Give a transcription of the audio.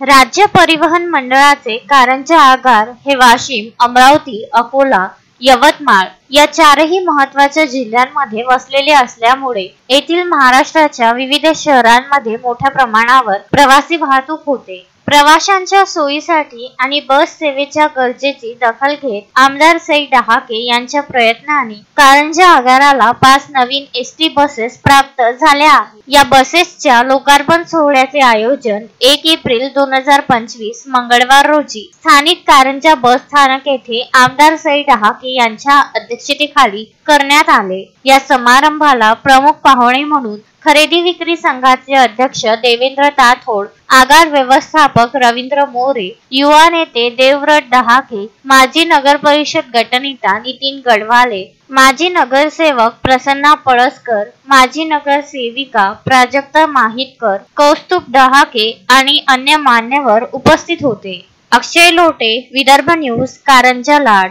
राज्य परिवहन मंडळाचे कारंजा आगार हे वाशिम, अमरावती, अकोला, यवतमाळ या चारही महत्त्वाच्या जिल्ह्यांमध्ये वसलेले असल्यामुळे येथील महाराष्ट्राच्या विविध शहरांमध्ये मोठ्या प्रमाणावर प्रवासी वाहतूक होते। प्रवाशांच्या सोयीसाठी आणि बस सेवेच्या गरजेची दखल घेत आमदार सई डहाके यांच्या प्रयत्नाने कारंजा आगाराला 5 नवीन एसटी बसेस प्राप्त झाल्या आहेत। या बसेसच्या लोकार्पण सोहळ्याचे आयोजन 1 एप्रिल 2025 मंगळवार रोजी स्थानिक कारंजा बस स्थानक येथे आमदार सई डहाके यांच्या अध्यक्षतेखाली करण्यात आले। या समारंभाला प्रमुख पाहुणे म्हणून खरेदी विक्री संघाचे अध्यक्ष देवेंद्र ताथोड, आगार व्यवस्थापक रवींद्र मोरे, युवा नेते देवव्रत डहाके, माजी नगर परिषद गटनेता नितीन गडवाले, माजी नगरसेवक प्रसन्ना पळसकर, माजी नगरसेविका प्राजक्ता माहितकर, कौस्तुभ डहाके आणि अन्य मान्यवर उपस्थित होते। अक्षय लोटे, विदर्भ न्यूज, कारंजा लाड।